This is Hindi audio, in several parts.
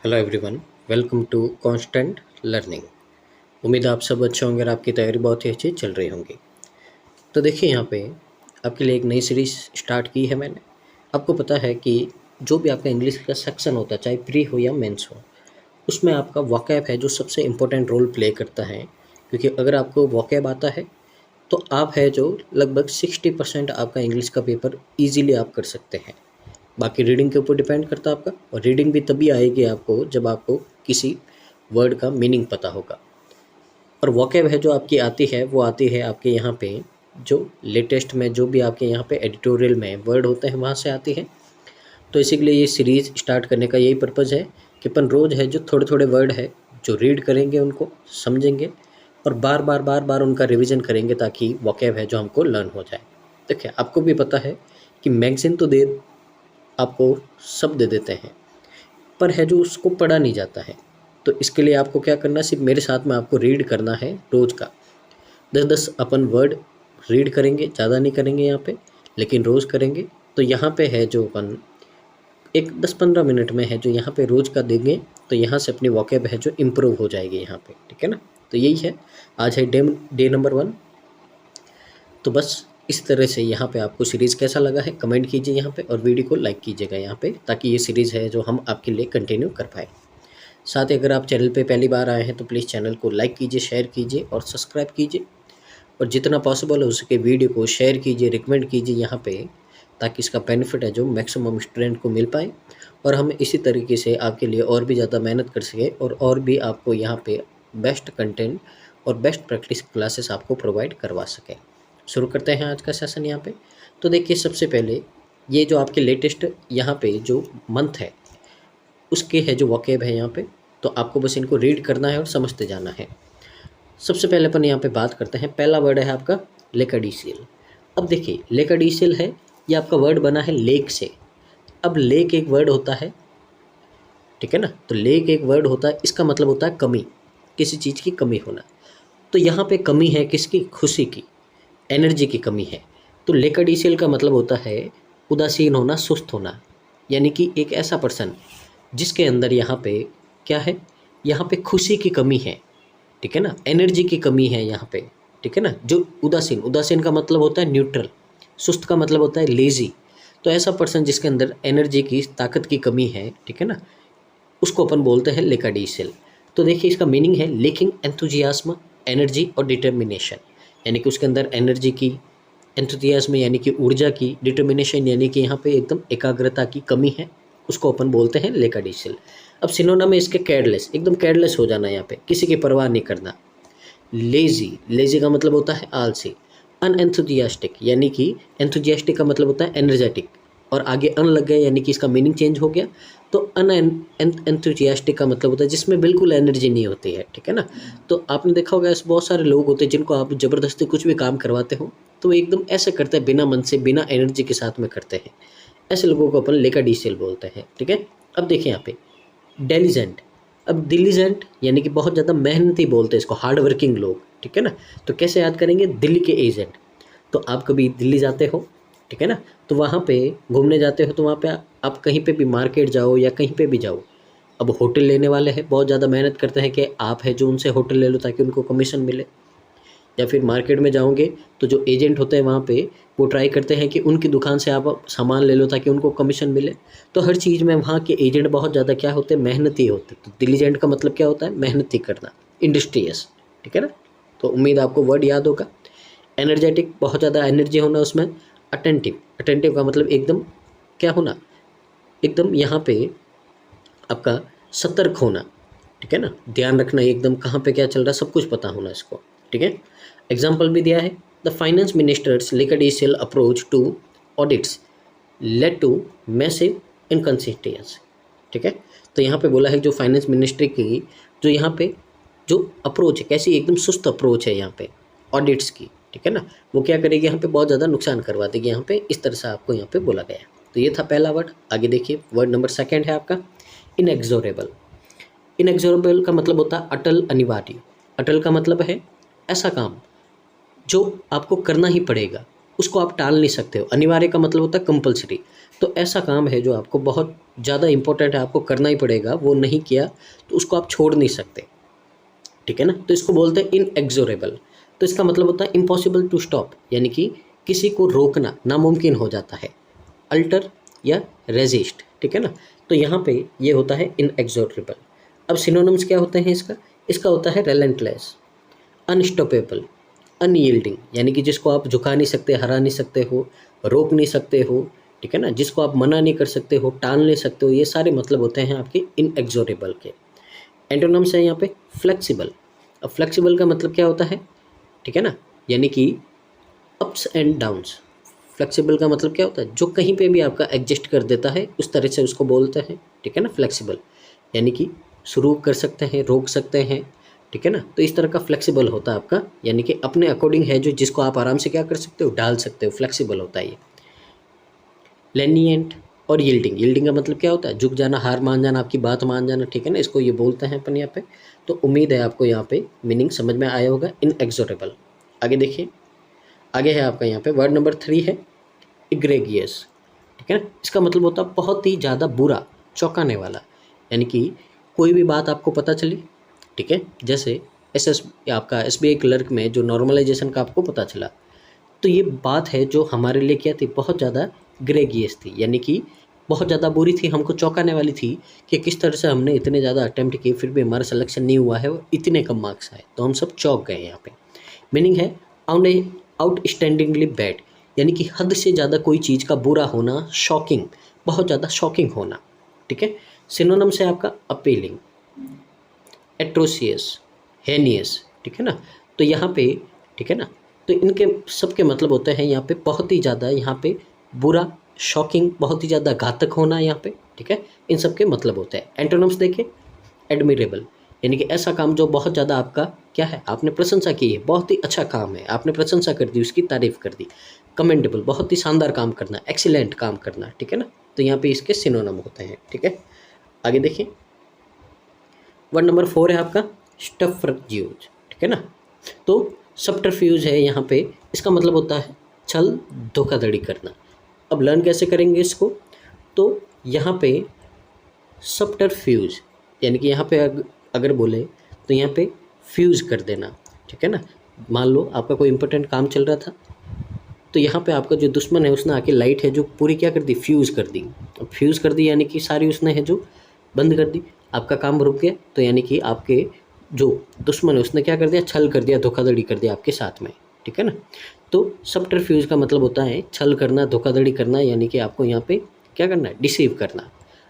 Hello everyone, welcome to Constant Learning. उम्मीद है आप सब अच्छे होंगे और आपकी तैयारी बहुत ही अच्छी चल रही होंगी। तो देखिए यहाँ पे आपके लिए एक नई सीरीज़ स्टार्ट की है मैंने। आपको पता है कि जो भी आपका इंग्लिश का सेक्शन होता है, चाहे प्री हो या मेंस हो, उसमें आपका वोकैब है जो सबसे इम्पोर्टेंट रोल प्ले करता है। क्योंकि अगर आपको वोकैब आता है तो आप है जो लगभग 60% आपका इंग्लिश का पेपर ईजिली आप कर सकते हैं। बाकी रीडिंग के ऊपर डिपेंड करता है आपका, और रीडिंग भी तभी आएगी आपको जब आपको किसी वर्ड का मीनिंग पता होगा। और वोकैब है जो आपकी आती है वो आती है आपके यहाँ पे जो लेटेस्ट में जो भी आपके यहाँ पे एडिटोरियल में वर्ड होते हैं वहाँ से आती है। तो इसीलिए ये सीरीज़ स्टार्ट करने का यही पर्पज़ है कि अपन रोज़ है जो थोड़े थोड़े वर्ड है जो रीड करेंगे, उनको समझेंगे और बार बार उनका रिवीजन करेंगे ताकि वोकैब है जो हमको लर्न हो जाए। देखिए आपको भी पता है कि मैगज़ीन तो दे आपको सब दे देते हैं, पर है जो उसको पढ़ा नहीं जाता है। तो इसके लिए आपको क्या करना है, सिर्फ मेरे साथ में आपको रीड करना है। रोज़ का 10-10 अपन वर्ड रीड करेंगे, ज़्यादा नहीं करेंगे यहाँ पे, लेकिन रोज़ करेंगे। तो यहाँ पे है जो अपन एक 10-15 मिनट में है जो यहाँ पे रोज़ का देंगे, तो यहाँ से अपनी वोकैब है जो इम्प्रूव हो जाएगी यहाँ पे, ठीक है ना। तो यही है, आज है डे नंबर 1। तो बस इस तरह से यहाँ पे आपको सीरीज़ कैसा लगा है कमेंट कीजिए यहाँ पे, और वीडियो को लाइक कीजिएगा यहाँ पे, ताकि ये सीरीज़ है जो हम आपके लिए कंटिन्यू कर पाए। साथ ही अगर आप चैनल पे पहली बार आए हैं तो प्लीज़ चैनल को लाइक कीजिए, शेयर कीजिए और सब्सक्राइब कीजिए, और जितना पॉसिबल है उसके वीडियो को शेयर कीजिए, रिकमेंड कीजिए यहाँ पे, ताकि इसका बेनिफिट है जो मैक्सिमम स्टूडेंट को मिल पाए, और हम इसी तरीके से आपके लिए और भी ज़्यादा मेहनत कर सकें और भी आपको यहाँ पे बेस्ट कंटेंट और बेस्ट प्रैक्टिस क्लासेस आपको प्रोवाइड करवा सकें। शुरू करते हैं आज का सेशन यहाँ पे। तो देखिए सबसे पहले ये जो आपके लेटेस्ट यहाँ पे जो मंथ है उसके है जो वोकैब है यहाँ पे, तो आपको बस इनको रीड करना है और समझते जाना है। सबसे पहले अपन यहाँ पे बात करते हैं, पहला वर्ड है आपका लेकाडीसियल। अब देखिए लेकाडीसियल है, ये आपका वर्ड बना है लेक से। अब लेक एक वर्ड होता है, ठीक है ना। तो लेक एक वर्ड होता है, इसका मतलब होता है कमी, किसी चीज़ की कमी होना। तो यहाँ पे कमी है किसकी, खुशी की, एनर्जी की कमी है। तो लेकाडीसियल का मतलब होता है उदासीन होना, सुस्त होना, यानी कि एक ऐसा पर्सन जिसके अंदर यहाँ पे क्या है, यहाँ पे खुशी की कमी है, ठीक है ना, एनर्जी की कमी है यहाँ पे, ठीक है ना। जो उदासीन, उदासीन का मतलब होता है न्यूट्रल, सुस्त का मतलब होता है लेज़ी। तो ऐसा पर्सन जिसके अंदर एनर्जी की, ताकत की कमी है, ठीक है ना, उसको अपन बोलते हैं लेकाडीसियल। तो देखिए इसका मीनिंग है लेकिंग एंथुजियाज्म, एनर्जी और डिटर्मिनेशन, यानी कि उसके अंदर एनर्जी की, एंथुजियाज्म यानी कि ऊर्जा की, डिटर्मिनेशन यानी कि यहाँ पे एकदम एकाग्रता की कमी है, उसको अपन बोलते हैं लेकाडीसियल। अब सिनोनिम में इसके केयरलेस, एकदम केयरलेस हो जाना, यहाँ पे किसी की परवाह नहीं करना। लेजी, लेजी का मतलब होता है आलसी। अनएंथुजियास्टिक, यानी कि एंथुजियास्टिक का मतलब होता है एनर्जेटिक, और आगे अन लग गया यानी कि इसका मीनिंग चेंज हो गया। तो एंथुजियास्टिक का मतलब होता है जिसमें बिल्कुल एनर्जी नहीं होती है, ठीक है ना। तो आपने देखा होगा ऐसे बहुत सारे लोग होते हैं जिनको आप ज़बरदस्ती कुछ भी काम करवाते हो तो वो एकदम ऐसे करते हैं, बिना मन से, बिना एनर्जी के साथ में करते हैं। ऐसे लोगों को अपन लेकाडीसियल बोलते हैं, ठीक है। अब देखिए यहाँ पे डेलीजेंट। अब दिलीजेंट यानी कि बहुत ज़्यादा मेहनती बोलते हैं इसको, हार्ड वर्किंग लोग, ठीक है ना। तो कैसे याद करेंगे, दिल्ली के एजेंट। तो आप कभी दिल्ली जाते हो, ठीक है ना, तो वहाँ पे घूमने जाते हो, तो वहाँ पे आप कहीं पे भी मार्केट जाओ या कहीं पे भी जाओ, अब होटल लेने वाले हैं बहुत ज़्यादा मेहनत करते हैं कि आप है जो उनसे होटल ले लो ताकि उनको कमीशन मिले। या फिर मार्केट में जाओगे तो जो एजेंट होते हैं वहाँ पे वो ट्राई करते हैं कि उनकी दुकान से आप सामान ले लो ताकि उनको कमीशन मिले। तो हर चीज़ में वहाँ के एजेंट बहुत ज़्यादा क्या होते हैं, मेहनती होते हैं। तो दिलीजेंट का मतलब क्या होता है, मेहनती करना, इंडस्ट्रियस, ठीक है ना। तो उम्मीद आपको वर्ड याद होगा। एनर्जेटिक, बहुत ज़्यादा एनर्जी होना उसमें। अटेंटिव, अटेंटिव का मतलब एकदम क्या होना, एकदम यहाँ पे आपका सतर्क होना, ठीक है ना, ध्यान रखना एकदम कहाँ पे क्या चल रहा है सब कुछ पता होना इसको, ठीक है। एग्जाम्पल भी दिया है, the finance ministers lackadaisical approach to audits led to massive inconsistency, ठीक है। तो यहाँ पे बोला है जो फाइनेंस मिनिस्ट्री की जो यहाँ पे जो अप्रोच है, कैसी एकदम सुस्त अप्रोच है यहाँ पे ऑडिट्स की, ठीक है ना, वो क्या करेगी यहाँ पे बहुत ज़्यादा नुकसान करवा देगी यहाँ पे, इस तरह से आपको यहाँ पे बोला गया। तो ये था पहला वर्ड। आगे देखिए वर्ड नंबर 2 है आपका इनएक्सोरेबल। इनएक्सोरेबल का मतलब होता है अटल, अनिवार्य। अटल का मतलब है ऐसा काम जो आपको करना ही पड़ेगा, उसको आप टाल नहीं सकते हो। अनिवार्य का मतलब होता है कंपल्सरी। तो ऐसा काम है जो आपको बहुत ज़्यादा इंपॉर्टेंट है, आपको करना ही पड़ेगा, वो नहीं किया तो उसको आप छोड़ नहीं सकते, ठीक है ना। तो इसको बोलते हैं इनएक्सोरेबल। तो इसका मतलब होता है इम्पॉसिबल टू स्टॉप, यानी कि किसी को रोकना नामुमकिन हो जाता है। अल्टर या रेजिस्ट, ठीक है ना। तो यहाँ पे ये होता है इनएक्सोरेबल। अब सिनोनिम्स क्या होते हैं इसका? इसका होता है रेलेंटलेस, अनस्टॉपेबल, अनयील्डिंग, यानी कि जिसको आप झुका नहीं सकते, हरा नहीं सकते हो, रोक नहीं सकते हो, ठीक है ना, जिसको आप मना नहीं कर सकते हो, टाल नहीं सकते हो, ये सारे मतलब होते हैं आपके इनएक्सोरेबल के। एंटोनिम्स है यहाँ पे फ्लेक्सिबल। अब फ्लेक्सिबल का मतलब क्या होता है, ठीक है ना, यानी कि अप्स एंड डाउन्स। फ्लेक्सिबल का मतलब क्या होता है, जो कहीं पे भी आपका एडजस्ट कर देता है, उस तरह से उसको बोलते हैं, ठीक है ना, फ्लेक्सिबल। यानी कि शुरू कर सकते हैं, रोक सकते हैं, ठीक है ना। तो इस तरह का फ्लेक्सिबल होता है आपका, यानी कि अपने अकॉर्डिंग है, जो जिसको आप आराम से क्या कर सकते हो, डाल सकते हो, फ्लेक्सिबल होता है ये। लेनिएंट और यील्डिंग। यील्डिंग का मतलब क्या होता है, झुक जाना, हार मान जाना, आपकी बात मान जाना, ठीक है ना, इसको ये बोलते हैं अपन यहाँ पे। तो उम्मीद है आपको यहाँ पे मीनिंग समझ में आया होगा इनएक्सोरेबल। आगे देखिए, आगे है आपका यहाँ पे वर्ड नंबर 3 है इग्रेगियस, ठीक है ना। इसका मतलब होता है बहुत ही ज़्यादा बुरा, चौंकाने वाला, यानी कि कोई भी बात आपको पता चली, ठीक है, जैसे आपका SBI क्लर्क में जो नॉर्मलाइजेशन का आपको पता चला, तो ये बात है जो हमारे लिए क्या थी, बहुत ज़्यादा ग्रेगियस थी, यानी कि बहुत ज़्यादा बुरी थी, हमको चौंकाने वाली थी कि किस तरह से हमने इतने ज़्यादा अटेम्प्ट किए फिर भी हमारा सिलेक्शन नहीं हुआ है और इतने कम मार्क्स आए, तो हम सब चौंक गए यहाँ पे। मीनिंग है आउटस्टैंडिंगली बैड, यानी कि हद से ज़्यादा कोई चीज़ का बुरा होना, शॉकिंग, बहुत ज़्यादा शॉकिंग होना, ठीक है। सिनोनिम्स है आपका अपीलिंग, एट्रोसियस, हेनियस, ठीक है ना। तो यहाँ पे, ठीक है ना, तो इनके सबके मतलब होते हैं यहाँ पे बहुत ही ज़्यादा, यहाँ पे बुरा, शॉकिंग, बहुत ही ज़्यादा घातक होना यहाँ पे, ठीक है, इन सब के मतलब होते हैं। एंटोनिम्स देखिए, एडमिरेबल, यानी कि ऐसा काम जो बहुत ज़्यादा आपका क्या है, आपने प्रशंसा की है, बहुत ही अच्छा काम है, आपने प्रशंसा कर दी, उसकी तारीफ कर दी। कमेंडेबल, बहुत ही शानदार काम करना, एक्सीलेंट काम करना, ठीक है ना। तो यहाँ पे इसके सिनोनिम होते हैं, ठीक है। आगे देखिए, वर्ड नंबर 4 है आपका स्टफरज्यूज, ठीक है ना। तो सब्टरफ्यूज है यहाँ पे, इसका मतलब होता है छल, धोखाधड़ी करना। अब लर्न कैसे करेंगे इसको, तो यहाँ पे सब्टरफ्यूज, यानी कि यहाँ पे अगर बोले तो यहाँ पे फ्यूज़ कर देना, ठीक है ना। मान लो आपका कोई इंपॉर्टेंट काम चल रहा था, तो यहाँ पे आपका जो दुश्मन है उसने आके लाइट है जो पूरी क्या कर दी, फ्यूज़ कर दी। अब फ्यूज़ कर दी यानी कि सारी उसने है जो बंद कर दी, आपका काम रुक गया। तो यानी कि आपके जो दुश्मन है उसने क्या कर दिया, छल कर दिया, धोखाधड़ी कर दिया आपके साथ में, ठीक है ना। तो सब्टरफ्यूज का मतलब होता है छल करना, धोखाधड़ी करना, यानी कि आपको यहाँ पे क्या करना है, डिसीव करना,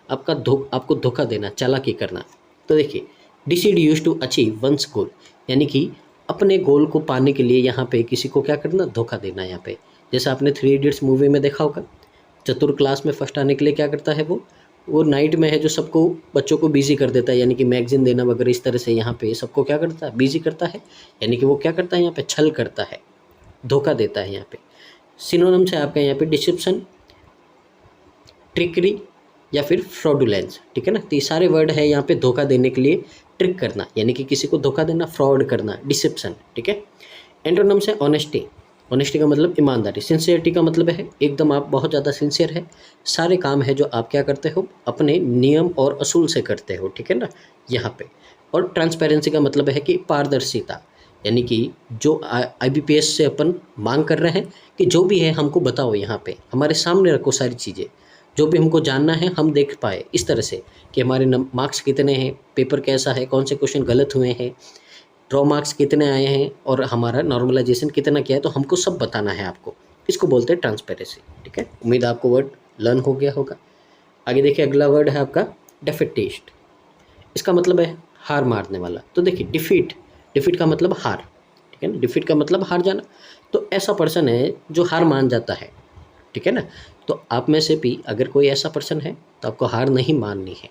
आपको धोखा देना, चालाकी करना। तो देखिए, decide use to achieve one's goal, यानी कि अपने गोल को पाने के लिए यहाँ पे किसी को क्या करना, धोखा देना। यहाँ पे जैसे आपने 3 इडियट्स मूवी में देखा होगा, चतुर क्लास में फर्स्ट आने के लिए क्या करता है, वो नाइट में है जो सबको बच्चों को बिजी कर देता है, यानी कि मैगजीन देना वगैरह, इस तरह से यहाँ पे सबको क्या करता है, बिजी करता है, यानी कि वो क्या करता है, यहाँ पे छल करता है, धोखा देता है। यहाँ पे सिनोनिम्स है आपका यहाँ पे डिसेप्शन, ट्रिकरी या फिर फ्रॉडुलेंस, ठीक है ना। तो ये सारे वर्ड है यहाँ पे धोखा देने के लिए, ट्रिक करना यानी कि किसी को धोखा देना, फ्रॉड करना, डिसेप्शन, ठीक है। एंटोनिम्स है ऑनेस्टी, ऑनेस्टी का मतलब ईमानदारी। सिंसियरिटी का मतलब है एकदम आप बहुत ज़्यादा सिंसियर है, सारे काम है जो आप क्या करते हो, अपने नियम और असूल से करते हो, ठीक है ना, यहाँ पे। और ट्रांसपेरेंसी का मतलब है कि पारदर्शिता, यानी कि जो IBPS से अपन मांग कर रहे हैं कि जो भी है हमको बताओ, यहाँ पे हमारे सामने रखो सारी चीज़ें, जो भी हमको जानना है हम देख पाए, इस तरह से कि हमारे मार्क्स कितने हैं, पेपर कैसा है, कौन से क्वेश्चन गलत हुए हैं, ड्रॉ मार्क्स कितने आए हैं और हमारा नॉर्मलाइजेशन कितना किया है, तो हमको सब बताना है आपको। इसको बोलते हैं ट्रांसपेरेंसी, ठीक है। उम्मीद आपको वर्ड लर्न हो गया होगा। आगे देखिए, अगला वर्ड है आपका डेफिटिस्ट। इसका मतलब है हार मारने वाला। तो देखिए, डिफीट का मतलब हार, ठीक है ना, डिफीट का मतलब हार जाना। तो ऐसा पर्सन है जो हार मान जाता है, ठीक है ना। तो आप में से भी अगर कोई ऐसा पर्सन है तो आपको हार नहीं माननी है,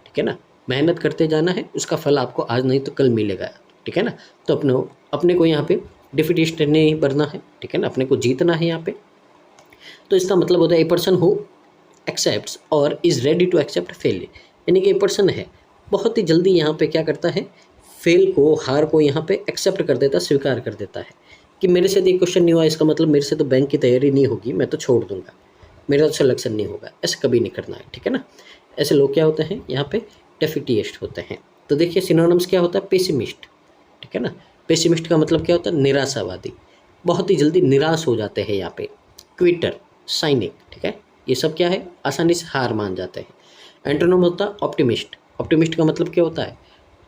ठीक है ना, मेहनत करते जाना है, उसका फल आपको आज नहीं तो कल मिलेगा, ठीक है ना। तो अपने को यहाँ पे डिफिटिस्ट नहीं बनना है, ठीक है ना, अपने को जीतना है यहाँ पे। तो इसका मतलब होता है ए पर्सन हु एक्सेप्ट्स और is ready to accept fail, यानी कि ए पर्सन है बहुत ही जल्दी यहाँ पे क्या करता है, फेल को, हार को यहाँ पे एक्सेप्ट कर देता, स्वीकार कर देता है कि मेरे से ये क्वेश्चन नहीं हुआ इसका मतलब मेरे से तो बैंक की तैयारी नहीं होगी, मैं तो छोड़ दूंगा, मेरा तो सिलेक्शन नहीं होगा। ऐसे कभी नहीं करना है, ठीक है ना। ऐसे लोग क्या होते हैं यहाँ पे, डेफिटिएस्ट होते हैं। तो देखिए सिनोनिम्स क्या होता है, पेसिमिस्ट, ठीक है ना। पेसिमिस्ट का मतलब क्या होता है, निराशावादी, बहुत ही जल्दी निराश हो जाते हैं यहाँ पे। क्विटर, साइनिक, ठीक है, ये सब क्या है, आसानी से हार मान जाते हैं। एंटोनिम होता है ऑप्टिमिस्ट। ऑप्टिमिस्ट का मतलब क्या होता है,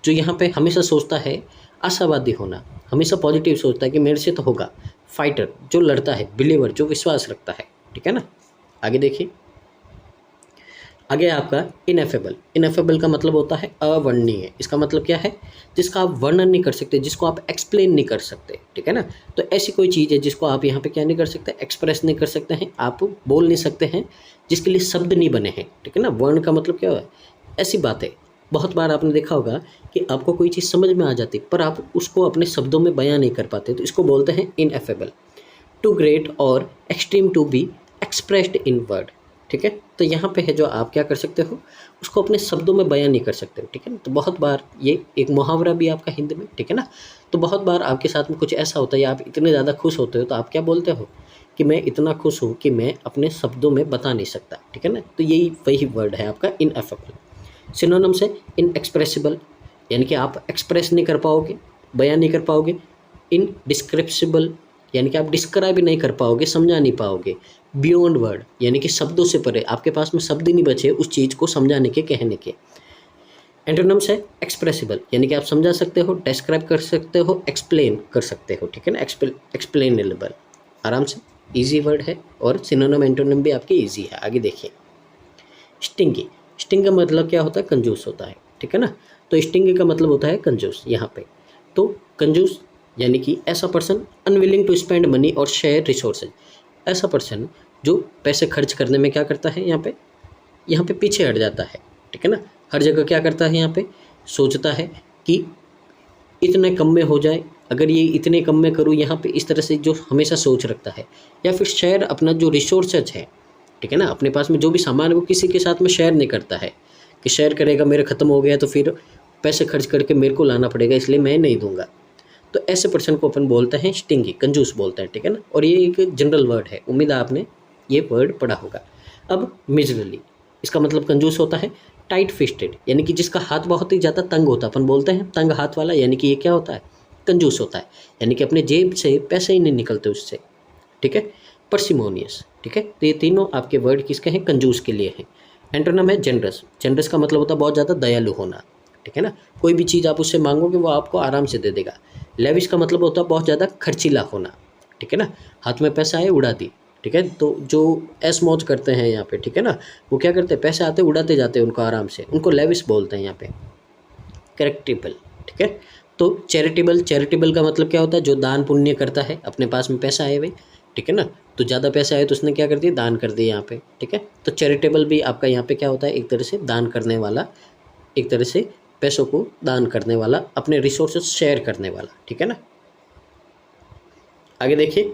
जो यहाँ पे हमेशा सोचता है, आशावादी होना, हमेशा पॉजिटिव सोचता है कि मेरे से तो होगा। फाइटर, जो लड़ता है। बिलीवर, जो विश्वास रखता है, ठीक है ना। आगे देखिए, आगे आपका इनएफेबल। इनएफेबल का मतलब होता है अवर्णनीय। इसका मतलब क्या है, जिसका आप वर्णन नहीं कर सकते, जिसको आप एक्सप्लेन नहीं कर सकते, ठीक है ना। तो ऐसी कोई चीज़ है जिसको आप यहाँ पे क्या नहीं कर सकते, एक्सप्रेस नहीं कर सकते हैं, आप बोल नहीं सकते हैं, जिसके लिए शब्द नहीं बने हैं, ठीक है ना। वर्ण का मतलब क्या है, ऐसी बातें। बहुत बार आपने देखा होगा कि आपको कोई चीज़ समझ में आ जाती पर आप उसको अपने शब्दों में बयां नहीं कर पाते, तो इसको बोलते हैं इनएफेबल। टू ग्रेट और extreme to be expressed in word, ठीक है। तो यहाँ पे है जो आप क्या कर सकते हो, उसको अपने शब्दों में बयान नहीं कर सकते हो, ठीक है ना। तो बहुत बार ये एक मुहावरा भी आपका हिंदी में, ठीक है ना। तो बहुत बार आपके साथ में कुछ ऐसा होता है, आप इतने ज़्यादा खुश होते हो तो आप क्या बोलते हो कि मैं इतना खुश हूँ कि मैं अपने शब्दों में बता नहीं सकता, ठीक है ना। तो यही वही वर्ड है आपका इनएफेबल। सिनोनिम्स है इनएक्सप्रेसिबल, यानी कि आप एक्सप्रेस नहीं कर पाओगे, बयान नहीं कर पाओगे। इनडिस्क्रिप्सिबल, यानी कि आप डिस्क्राइब नहीं कर पाओगे, समझा नहीं पाओगे। बियॉन्ड वर्ड, यानी कि शब्दों से परे, आपके पास में शब्द ही नहीं बचे उस चीज़ को समझाने के, कहने के। एंटोनिम्स है एक्सप्रेसिबल, यानी कि आप समझा सकते हो, डिस्क्राइब कर सकते हो, एक्सप्लेन कर सकते हो, ठीक है ना। एक्सप्लेनेबल, आराम से, इजी वर्ड है। और सिनोनिम एंटोनिम भी आपके इजी है। आगे देखिए, स्टिंगी। स्टिंग का मतलब क्या होता है, कंजूस होता है, ठीक है ना। तो स्टिंगी का मतलब होता है कंजूस यहाँ पे। तो कंजूस यानी कि ऐसा person unwilling to spend money और शेयर रिसोर्सेज। ऐसा पर्सन जो पैसे खर्च करने में क्या करता है, यहाँ पे पीछे हट जाता है, ठीक है ना। हर जगह क्या करता है, यहाँ पे सोचता है कि इतने कम में हो जाए, अगर ये इतने कम में करूँ, यहाँ पे इस तरह से जो हमेशा सोच रखता है। या फिर शेयर, अपना जो रिसोर्सेज है, ठीक है ना, अपने पास में जो भी सामान है वो किसी के साथ में शेयर नहीं करता है कि शेयर करेगा, मेरे ख़त्म हो गया तो फिर पैसे खर्च करके मेरे को लाना पड़ेगा, इसलिए मैं नहीं दूंगा। तो ऐसे पर्सन को अपन बोलते हैं स्टिंगी, कंजूस बोलते हैं, ठीक है ना। और ये एक जनरल वर्ड है, उम्मीद है आपने ये वर्ड पढ़ा होगा। अब मिजरली, इसका मतलब कंजूस होता है टाइट फिस्टेड, यानी कि जिसका हाथ बहुत ही ज़्यादा तंग होता है, अपन बोलते हैं तंग हाथ वाला, यानी कि ये क्या होता है, कंजूस होता है, यानी कि अपने जेब से पैसे ही नहीं निकलते उससे, ठीक है। पर्सिमोनियस, ठीक है। तो ये तीनों आपके वर्ड किसके हैं, कंजूस के लिए हैं। एंटोनिम है जनरस। जनरस का मतलब होता है बहुत ज़्यादा दयालु होना, ठीक है ना। कोई भी चीज़ आप उससे मांगोगे वो आपको आराम से दे देगा। लेविश का मतलब होता है बहुत ज़्यादा खर्चीला होना, ठीक है ना। हाथ में पैसा आए उड़ा दी, ठीक है। तो जो ऐश मौज करते हैं यहाँ पे, ठीक है ना, वो क्या करते हैं, पैसे आते उड़ाते जाते हैं उनको आराम से, उनको लेविश बोलते हैं यहाँ पे। करेक्टेबल, ठीक है। तो चैरिटेबल, चैरिटेबल का मतलब क्या होता है, जो दान पुण्य करता है, अपने पास में पैसा आए भाई, ठीक है ना, तो ज़्यादा पैसे आए तो उसने क्या कर दिया, दान कर दिया यहाँ पे, ठीक है। तो चैरिटेबल भी आपका यहाँ पे क्या होता है, एक तरह से दान करने वाला, एक तरह से पैसों को दान करने वाला, अपने रिसोर्सेज शेयर करने वाला, ठीक है ना। आगे देखिए,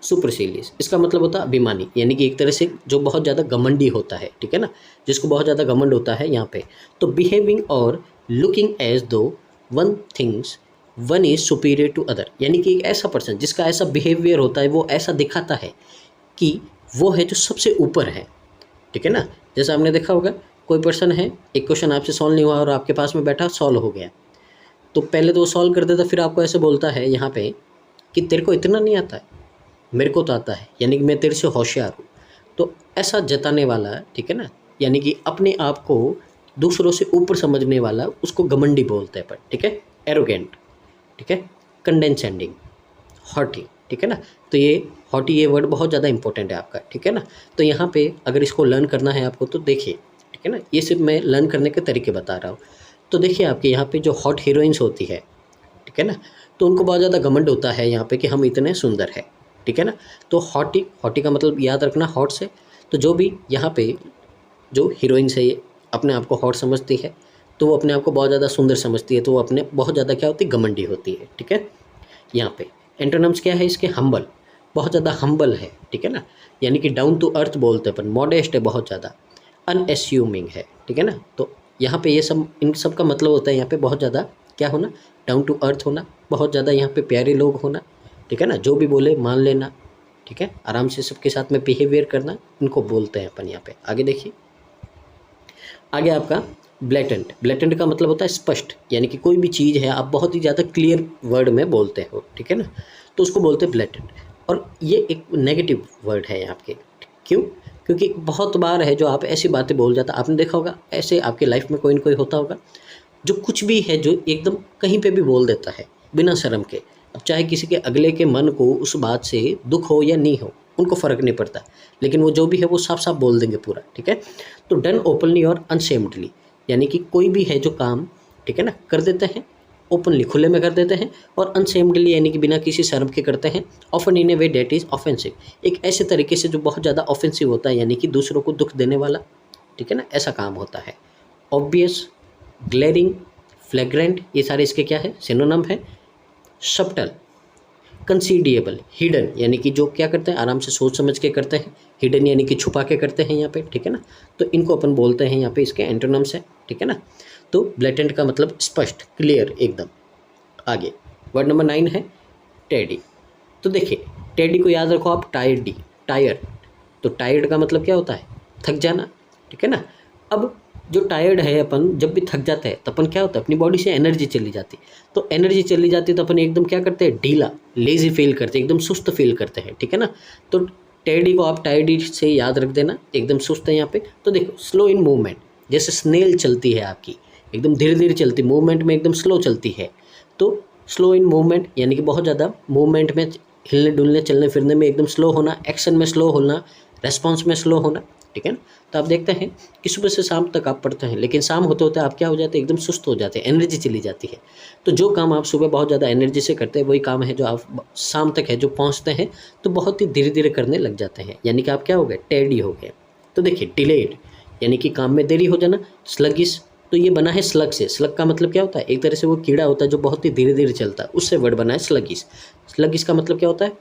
सुपरसीलियस, इसका मतलब होता है अभिमानी, यानी कि एक तरह से जो बहुत ज़्यादा घमंडी होता है, ठीक है ना, जिसको बहुत ज़्यादा घमंड होता है यहाँ पे। तो बिहेविंग और looking as though one thinks one is superior to other, यानी कि एक ऐसा पर्सन जिसका ऐसा बिहेवियर होता है, वो ऐसा दिखाता है कि वो है जो सबसे ऊपर है, ठीक है ना। जैसे आपने देखा होगा, कोई पर्सन है, एक क्वेश्चन आपसे सॉल्व नहीं हुआ और आपके पास में बैठा सॉल्व हो गया, तो पहले तो वो सॉल्व कर देता, फिर आपको ऐसे बोलता है यहाँ पे कि तेरे को इतना नहीं आता है, मेरे को तो आता है, यानी कि मैं तेरे से होशियार हूँ। तो ऐसा जताने वाला, ठीक है ना, यानी कि अपने आप को दूसरों से ऊपर समझने वाला, उसको घमंडी बोलते हैं, पर ठीक है। एरोगेंट, ठीक है। कंडेंसेंडिंग, हॉटी, ठीक है ना। तो ये हॉटी, ये वर्ड बहुत ज़्यादा इंपॉर्टेंट है आपका, ठीक है ना। तो यहाँ पे अगर इसको लर्न करना है आपको तो देखिए, ठीक है ना, ये सिर्फ मैं लर्न करने के तरीके बता रहा हूँ। तो देखिए आपके यहाँ पे जो हॉट हीरोइंस होती है, ठीक है ना, तो उनको बहुत ज़्यादा घमंड होता है यहाँ पे कि हम इतने सुंदर है, ठीक है ना। तो हॉटी, हॉटी का मतलब याद रखना हॉट से। तो जो भी यहाँ पे जो हीरोइंस है, ये अपने आप को हॉट समझती है, तो वो अपने आप को बहुत ज़्यादा सुंदर समझती है, तो वो अपने बहुत ज़्यादा क्या होती है, घमंडी होती है, ठीक है। यहाँ पे एंटोनिम्स क्या है इसके, हम्बल, बहुत ज़्यादा हम्बल है, ठीक है ना, यानी कि डाउन टू अर्थ बोलते हैं अपन, मॉडेस्ट है बहुत ज़्यादा, अनएस्यूमिंग है, ठीक है ना। तो यहाँ पे ये सब, इन सब का मतलब होता है यहाँ पे बहुत ज़्यादा क्या होना, डाउन टू अर्थ होना, बहुत ज़्यादा यहाँ पे प्यारे लोग होना, ठीक है ना, जो भी बोले मान लेना, ठीक है, आराम से सबके साथ में बिहेवियर करना, इनको बोलते हैं अपन यहाँ पे। आगे देखिए, आगे आपका ब्लैटेंट। ब्लैटेंट का मतलब होता है स्पष्ट, यानी कि कोई भी चीज़ है आप बहुत ही ज़्यादा क्लियर वर्ड में बोलते हो, ठीक है ना, तो उसको बोलते हैं ब्लैटेंट। और ये एक नेगेटिव वर्ड है यहाँ के। क्यों? क्योंकि बहुत बार है जो आप ऐसी बातें बोल जाता, आपने देखा होगा ऐसे आपके लाइफ में कोई ना कोई होता होगा जो कुछ भी है जो एकदम कहीं पे भी बोल देता है बिना शर्म के। अब चाहे किसी के अगले के मन को उस बात से दुख हो या नहीं हो, उनको फ़र्क नहीं पड़ता, लेकिन वो जो भी है वो साफ साफ बोल देंगे पूरा, ठीक है। तो डन ओपनली और अनशेम्डली, यानी कि कोई भी है जो काम, ठीक है ना, कर देते हैं ओपनली, खुले में कर देते हैं, और अनशेम्डली यानी कि बिना किसी शर्म के करते हैं। Often in A way that is offensive, एक ऐसे तरीके से जो बहुत ज़्यादा ऑफेंसिव होता है, यानी कि दूसरों को दुख देने वाला, ठीक है ना, ऐसा काम होता है। ऑब्वियस, ग्लेरिंग, फ्लैग्रेंट, ये सारे इसके क्या है, सिनोनिम है। सब्टल, कंसीडिएबल, हिडन, यानी कि जो क्या करते हैं आराम से सोच समझ के करते हैं, हिडन यानी कि छुपा के करते हैं यहाँ पे, ठीक है ना, तो इनको अपन बोलते हैं यहाँ पे, इसके एंटोनिम्स है, ठीक है ना। तो ब्लैटेंट का मतलब स्पष्ट, क्लियर एकदम। आगे वर्ड नंबर 9 है टेडी। तो देखिए टेडी को याद रखो आप, टायर्डी, टायर्ड, तो टायर्ड का मतलब क्या होता है, थक जाना, ठीक है ना। अब जो टायर्ड है अपन जब भी थक जाते हैं तो अपन क्या होता है, अपनी बॉडी से एनर्जी चली जाती, तो एनर्जी चली जाती तो अपन एकदम क्या करते हैं, ढीला, लेजी फील करते हैं, एकदम सुस्त फील करते हैं, ठीक है ना। तो टेडी को आप टायर्डी से याद रख देना, एकदम सुस्त है यहाँ पे। तो देखो स्लो इन मूवमेंट, जैसे स्नेल चलती है आपकी, एकदम धीरे धीरे चलती, मूवमेंट में एकदम स्लो चलती है, तो स्लो इन मूवमेंट यानी कि बहुत ज़्यादा मूवमेंट में, हिलने डुलने चलने फिरने में एकदम स्लो होना, एक्शन में स्लो होना, रेस्पॉन्स में स्लो होना, ठीक है ना। तो आप देखते हैं कि सुबह से शाम तक आप पढ़ते हैं, लेकिन शाम होते होते आप क्या हो जाते हैं, एकदम सुस्त हो जाते हैं, एनर्जी चली जाती है। तो जो काम आप सुबह बहुत ज़्यादा एनर्जी से करते हैं, वही काम है जो आप शाम तक है जो पहुंचते हैं तो बहुत ही धीरे धीरे करने लग जाते हैं, यानी कि आप क्या हो गए, टेडी हो गए। तो देखिए डिलेड, यानी कि काम में देरी हो जाना। स्लगिश, तो ये बना है स्लग से। स्लग का मतलब क्या होता है, एक तरह से वो कीड़ा होता है जो बहुत ही धीरे धीरे चलता है, उससे वर्ड बना है स्लगिश। स्लगिश का मतलब क्या होता है,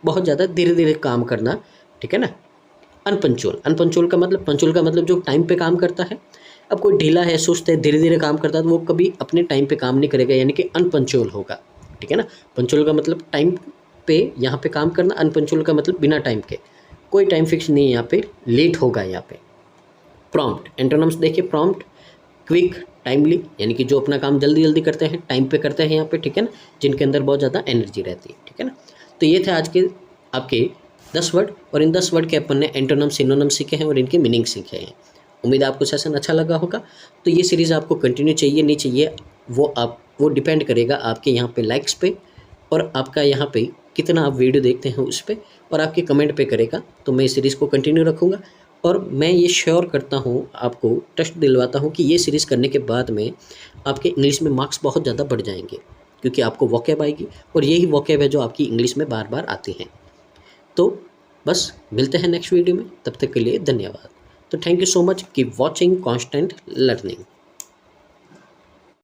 बहुत ज़्यादा धीरे धीरे काम करना, ठीक है ना। अनपंचुअल, अनपंचुअल का मतलब, पंचुअल का मतलब जो टाइम पे काम करता है। अब कोई ढीला है, सुस्त है, धीरे धीरे काम करता है तो वो कभी अपने टाइम पे काम नहीं करेगा, यानी कि अनपंचुअल होगा, ठीक है ना। पंचुअल का मतलब टाइम पे यहाँ पे काम करना, अनपंचुअल का मतलब बिना टाइम के, कोई टाइम फिक्स नहीं है यहाँ पे, लेट होगा यहाँ पे। प्रॉम्प्ट, एंटोनिम्स देखिए, प्रॉम्प्ट, क्विक, टाइमली, यानी कि जो अपना काम जल्दी जल्दी करते हैं, टाइम पे करते हैं यहाँ पे, ठीक है ना, जिनके अंदर बहुत ज़्यादा एनर्जी रहती है, ठीक है ना। तो ये थे आज के आपके 10 वर्ड, और इन 10 वर्ड के अपन ने एंटोनिम सिनोनिम सीखे हैं और इनके मीनिंग सीखे हैं। उम्मीद है आपको सेशन अच्छा लगा होगा। तो ये सीरीज़ आपको कंटिन्यू चाहिए नहीं चाहिए, वो डिपेंड करेगा आपके यहाँ पे लाइक्स पे, और आपका यहाँ पे कितना आप वीडियो देखते हैं उस पर, और आपके कमेंट पे करेगा। तो मैं इस सीरीज़ को कंटिन्यू रखूँगा, और मैं ये श्योर करता हूँ, आपको ट्रस्ट दिलवाता हूँ कि ये सीरीज़ करने के बाद में आपके इंग्लिश में मार्क्स बहुत ज़्यादा बढ़ जाएंगे, क्योंकि आपको वोकैब आएगी, और यही वोकैब है जो आपकी इंग्लिश में बार बार आती हैं। तो बस मिलते हैं नेक्स्ट वीडियो में, तब तक के लिए धन्यवाद। तो thank you so much, keep watching constant learning.